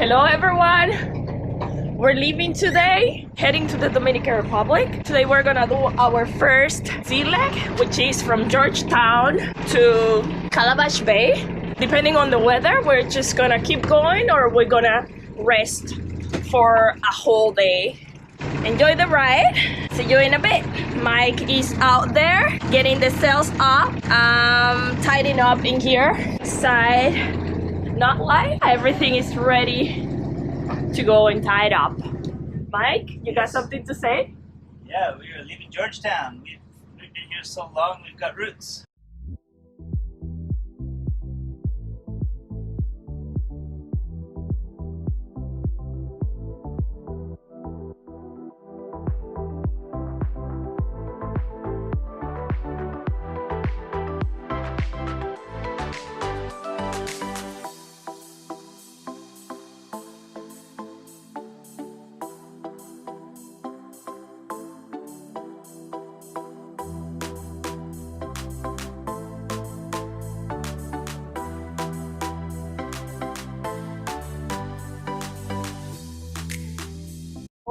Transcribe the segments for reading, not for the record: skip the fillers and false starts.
Hello everyone! We're leaving today, heading to the Dominican Republic. Today we're gonna do our first sea leg, which is from Georgetown to Calabash Bay. Depending on the weather, we're just gonna keep going or we're gonna rest for a whole day. Enjoy the ride. See you in a bit. Mike is out there getting the sails up, tidying up in here. Side not light. Everything is ready to go and tied up. Mike, you got something to say? Yeah, we are leaving Georgetown. We've been here so long, we've got roots.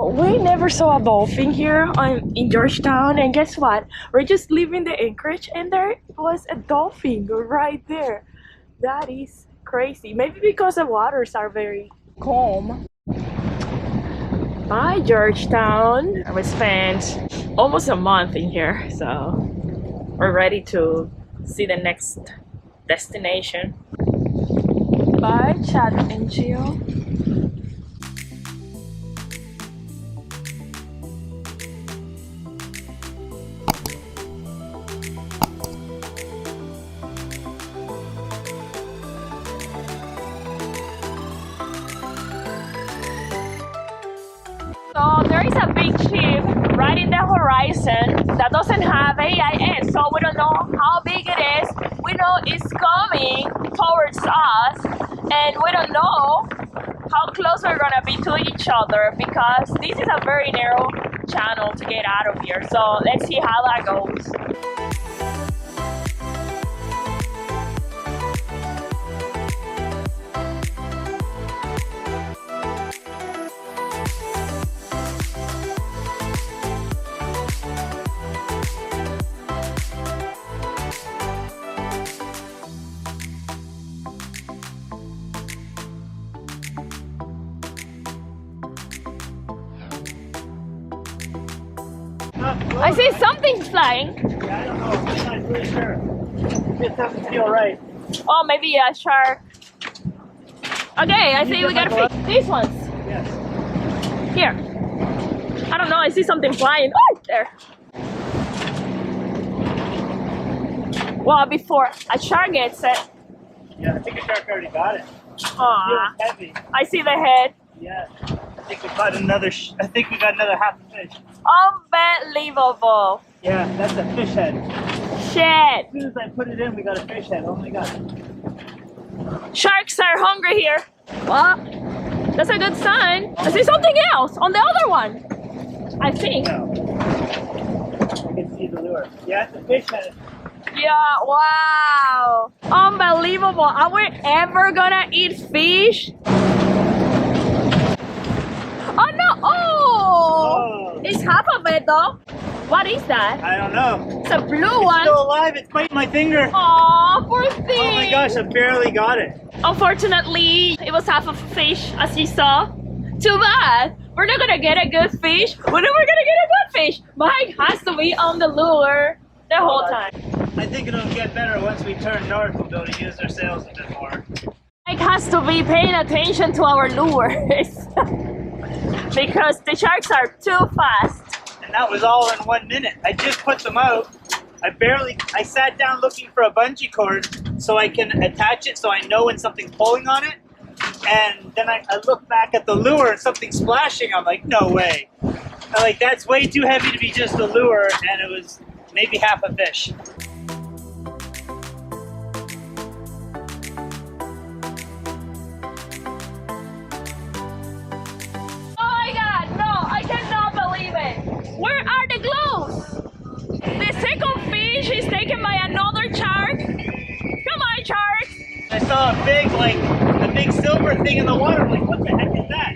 We never saw a dolphin here in Georgetown, and guess what? We're just leaving the anchorage and there was a dolphin right there. That is crazy. Maybe because the waters are very calm. Bye, Georgetown. We spent almost a month in here, so we're ready to see the next destination. Bye, Chad and Gio. So there is a big ship right in the horizon that doesn't have AIS, so we don't know how big it is. We know it's coming towards us, and we don't know how close we're gonna be to each other because this is a very narrow channel to get out of here. So let's see how that goes. I see something flying. Yeah, I don't know. I'm not really sure. It doesn't feel right. Oh, maybe a shark. Okay, I think we gotta pick these ones. Yes. Here. I don't know, I see something flying. Oh, there. Well, before a shark gets it. Yeah, I think a shark already got it. Aw. It feels heavy. I see the head. Yeah. I think we got another. I think we got another half a fish. Unbelievable. Yeah, that's a fish head. Shit. As soon as I put it in, we got a fish head. Oh my god. Sharks are hungry here. Well, that's a good sign. I see something else on the other one. I think. No. I can see the lure. Yeah, it's a fish head. Yeah, wow. Unbelievable. Are we ever gonna eat fish? Oh no! Oh! It's half of it though. What is that? I don't know. It's a blue It's one. still alive. It's biting my finger. Aw, poor thing. Oh my gosh, I barely got it. Unfortunately, it was half of a fish, as you saw. Too bad. We're not gonna get a good fish. We're never gonna get a good fish. Mike has to be on the lure the whole time. I think it'll get better once we turn north. We'll be able to use our sails a bit more. Mike has to be paying attention to our lures. Because the sharks are too fast. And that was all in 1 minute. I just put them out. I sat down looking for a bungee cord so I can attach it so I know when something's pulling on it. And then I look back at the lure and something's splashing. I'm like, no way. I'm like, that's way too heavy to be just a lure. And it was maybe half a fish. Where are the gloves? The second fish is taken by another shark. Come on, shark. I saw a big silver thing in the water. I'm like, what the heck is that?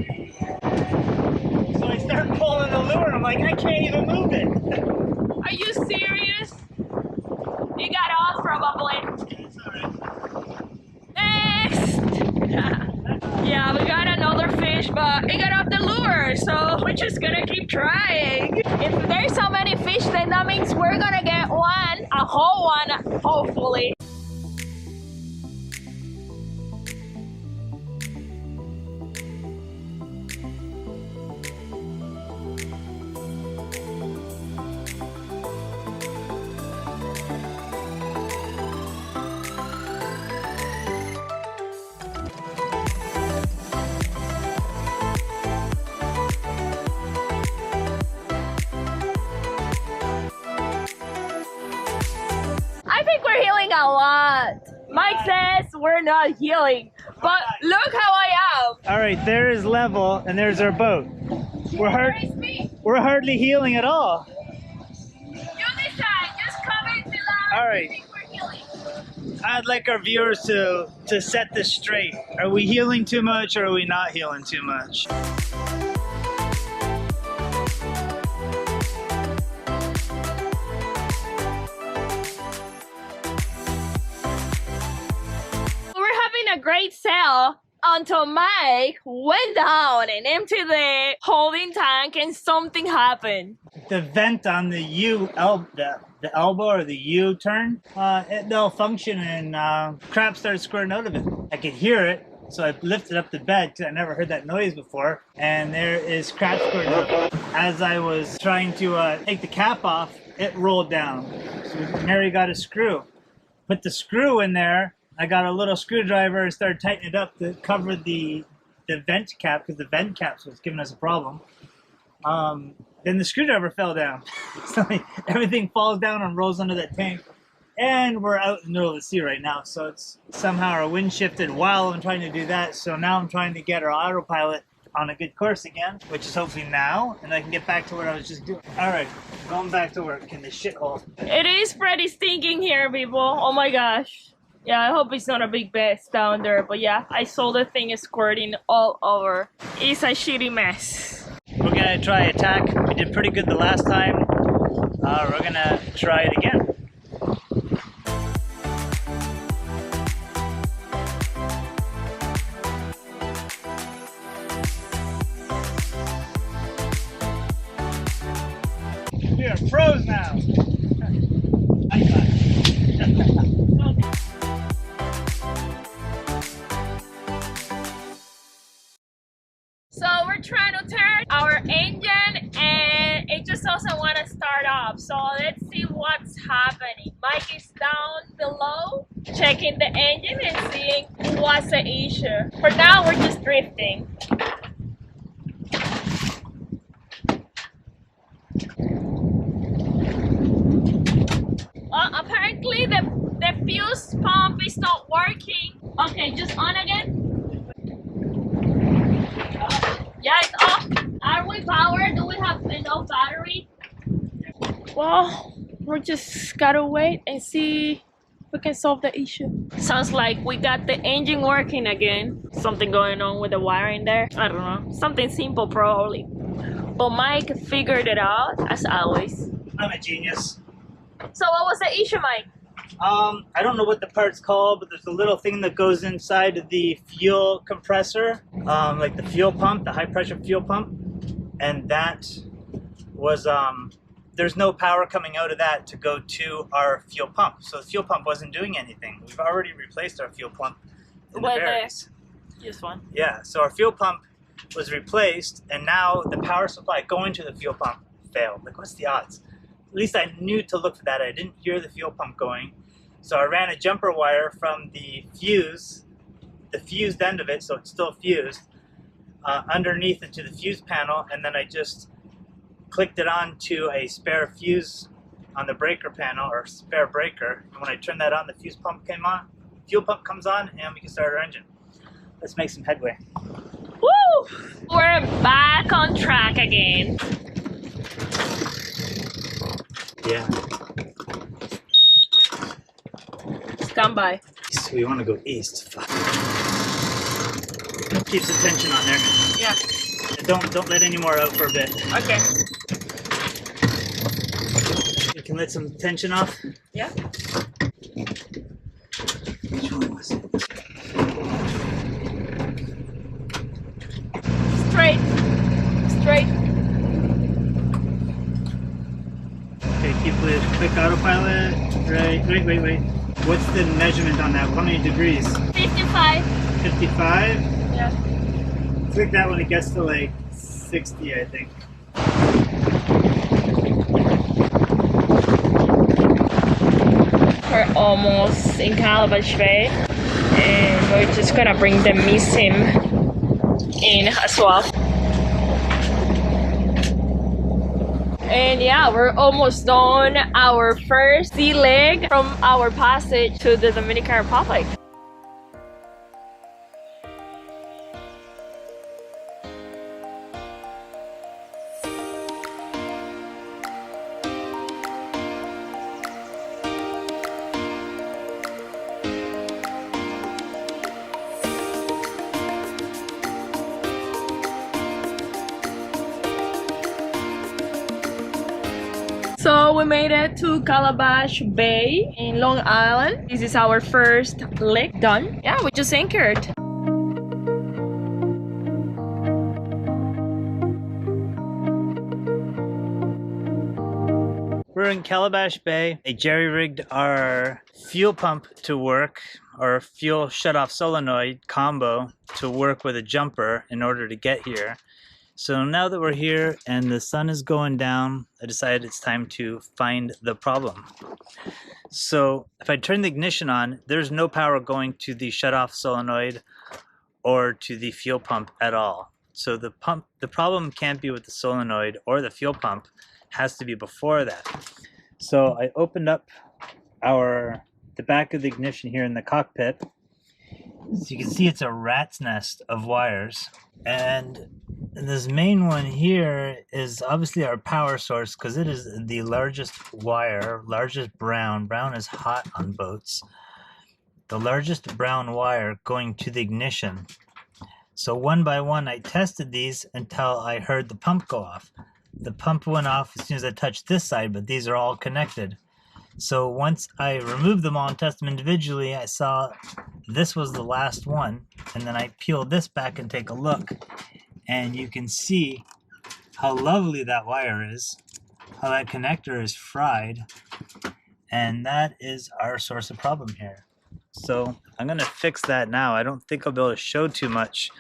So I start pulling the lure. I'm like, I can't even move it. Are you serious? You got off probably. It's alright. Next! Yeah, we got another fish, but it got off the lure, so we're just gonna keep trying. If there's so many fish, then that means we're gonna get one, a whole one, hopefully. I think we're healing a lot. Mike says we're not healing, but look how I am. All right, there is level, and there's our boat. We're hardly healing at all. You decide. Just comment below. All right. I think we're healing. I'd like our viewers to set this straight. Are we healing too much, or are we not healing too much? A great sail until Mike went down and emptied the holding tank and something happened. The vent on the the elbow or the U turn, it malfunctioned and crap started squirting out of it. I could hear it, so I lifted up the bed because I never heard that noise before, and there is crap squirting out. As I was trying to take the cap off, it rolled down. So Mary got a screw, put the screw in there. I got a little screwdriver and started tightening it up to cover the vent cap because the vent caps was giving us a problem. Then the screwdriver fell down. So everything falls down and rolls under that tank. And we're out in the middle of the sea right now. So it's somehow our wind shifted while I'm trying to do that. So now I'm trying to get our autopilot on a good course again, which is hopefully now, and I can get back to what I was just doing. All right, going back to work in this shithole. It is pretty stinking here, people. Oh my gosh. Yeah, I hope it's not a big mess down there, but yeah, I saw the thing squirting all over. It's a shitty mess. We're gonna try attack. We did pretty good the last time. We're gonna try it again. We are pros now. I got it. So we're trying to turn our engine and it just doesn't want to start up. So let's see what's happening. Mike is down below checking the engine and seeing what's the issue. For now, we're just drifting. Apparently the fuse pump is not working. Okay, just on again. Yeah, it's off. Are we powered? Do we have enough battery? Well, we're just gotta wait and see if we can solve the issue. Sounds like we got the engine working again. Something going on with the wiring there. I don't know. Something simple probably. But Mike figured it out as always. I'm a genius. So what was the issue, Mike? I don't know what the part's called, but there's a little thing that goes inside of the fuel compressor, like the fuel pump, the high pressure fuel pump, and that was, there's no power coming out of that to go to our fuel pump. So the fuel pump wasn't doing anything. We've already replaced our fuel pump in the berries. This one. Yeah, so our fuel pump was replaced, and now the power supply going to the fuel pump failed. Like, what's the odds? At least I knew to look for that. I didn't hear the fuel pump going. So I ran a jumper wire from the fused end of it, so it's still fused, underneath into the fuse panel, and then I just clicked it on to a spare fuse on the breaker panel, or spare breaker. And when I turned that on, the fuel pump comes on, and we can start our engine. Let's make some headway. Woo! We're back on track again. Yeah. Come by. So we want to go east. Fuck. keep some tension on there. Yeah. Don't let any more out for a bit. Okay. You can let some tension off. Yeah. Which one was it? Straight. Straight. Okay, keep with quick autopilot. Right, wait. What's the measurement on that? How many degrees? 55. 55? Yeah. Click that when it gets to like 60, I think. We're almost in Calabash Bay, and we're just gonna bring the missing in as well. And yeah, we're almost done our first sea leg from our passage to the Dominican Republic. So we made it to Calabash Bay in Long Island. This is our first leg done. Yeah, we just anchored. We're in Calabash Bay. They jerry-rigged our fuel pump to work, our fuel shut-off solenoid combo to work with a jumper in order to get here. So now that we're here and the sun is going down, I decided it's time to find the problem. So if I turn the ignition on, there's no power going to the shut-off solenoid or to the fuel pump at all. So the problem can't be with the solenoid or the fuel pump, it has to be before that. So I opened up the back of the ignition here in the cockpit. So you can see it's a rat's nest of wires. And this main one here is obviously our power source because it is the largest wire, largest brown. Brown is hot on boats. The largest brown wire going to the ignition. So one by one I tested these until I heard the pump go off. The pump went off as soon as I touched this side, but these are all connected. So once I removed them all and tested them individually, I saw this was the last one. And then I peeled this back and take a look. And you can see how lovely that wire is, how that connector is fried. And that is our source of problem here. So I'm going to fix that now. I don't think I'll be able to show too much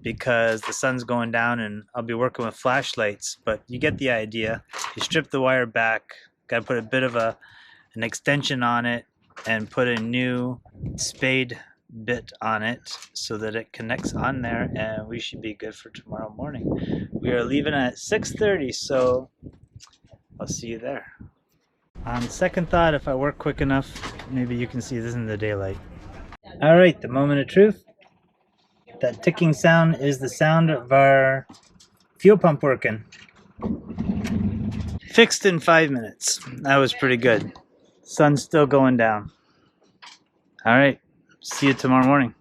because the sun's going down and I'll be working with flashlights. But you get the idea. You strip the wire back. Got to put a bit of an extension on it and put a new spade bit on it so that it connects on there, and we should be good for tomorrow morning. We are leaving at 6:30, so I'll see you there. On second thought, if I work quick enough, maybe you can see this in the daylight. All right, the moment of truth. That ticking sound is the sound of our fuel pump working. Fixed in 5 minutes. That was pretty good. Sun's still going down. All right. See you tomorrow morning.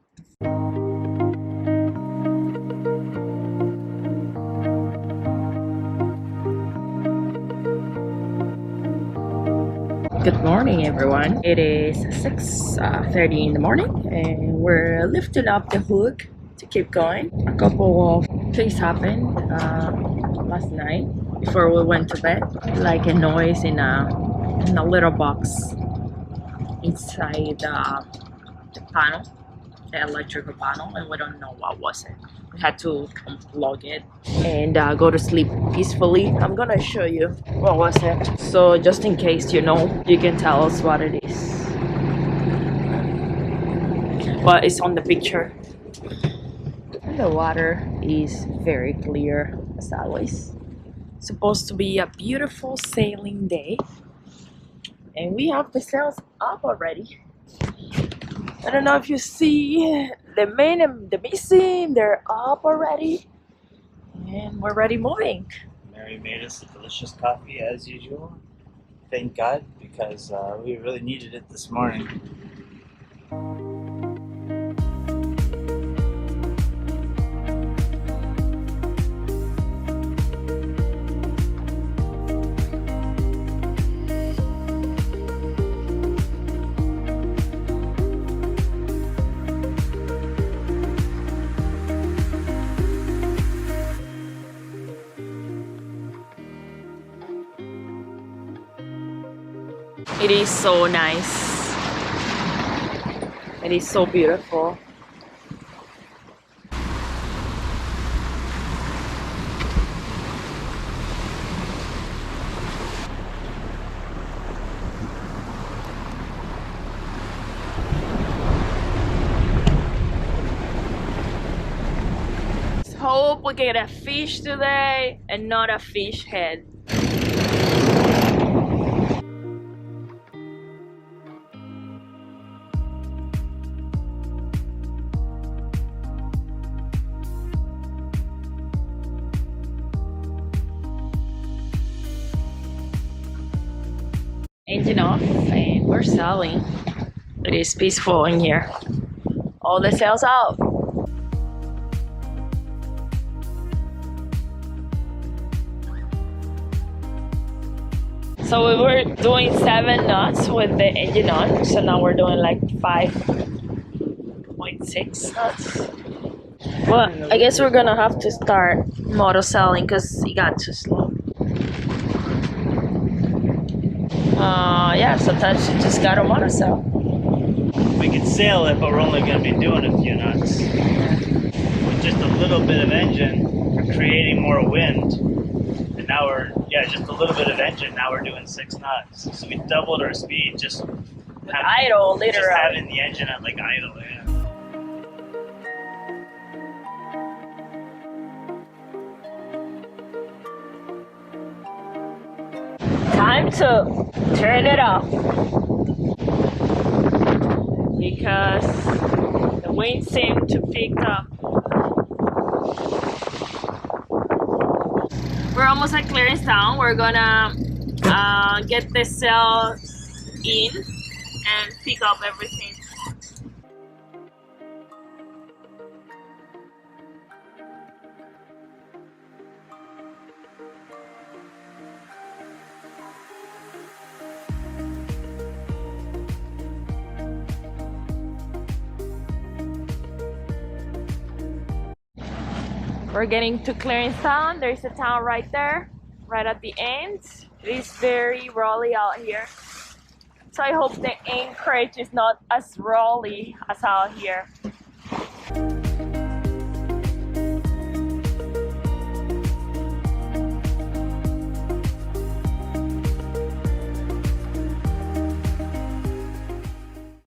Good morning, everyone. It is 6:30 in the morning, and we're lifting up the hook to keep going. A couple of things happened last night before we went to bed, like a noise in a little box inside the panel, the electrical panel, and we don't know what was it. We had to unplug it and go to sleep peacefully. I'm gonna show you what was it, so just in case you know, you can tell us what it is. But it's on the picture. And the water is very clear as always. It's supposed to be a beautiful sailing day, and we have the sails up already. I don't know if you see the main and the missing, they're up already, and we're already moving. Mary made us a delicious coffee as usual. Thank God, because we really needed it this morning. It is so nice. It is so beautiful. Hope we get a fish today and not a fish head. Engine off and we're sailing. It is peaceful in here. All the sails out. So we were doing 7 knots with the engine on, so now we're doing like 5.6 knots. Well, I guess we're gonna have to start motor sailing because it got too slow. Yeah, sometimes you just gotta motor sail. We could sail it, but we're only going to be doing a few knots. With just a little bit of engine, we're creating more wind. And now we're, just a little bit of engine, now we're doing 6 knots. So we doubled our speed just idle, literally. Just having the engine at like idle, yeah. Time to turn it off because the wind seemed to pick up. We're almost at clearance town. We're gonna get the sail in and pick up everything. We're getting to Clearance Town. There's a town right there, right at the end. It is very rolly out here. So I hope the anchorage is not as rolly as out here.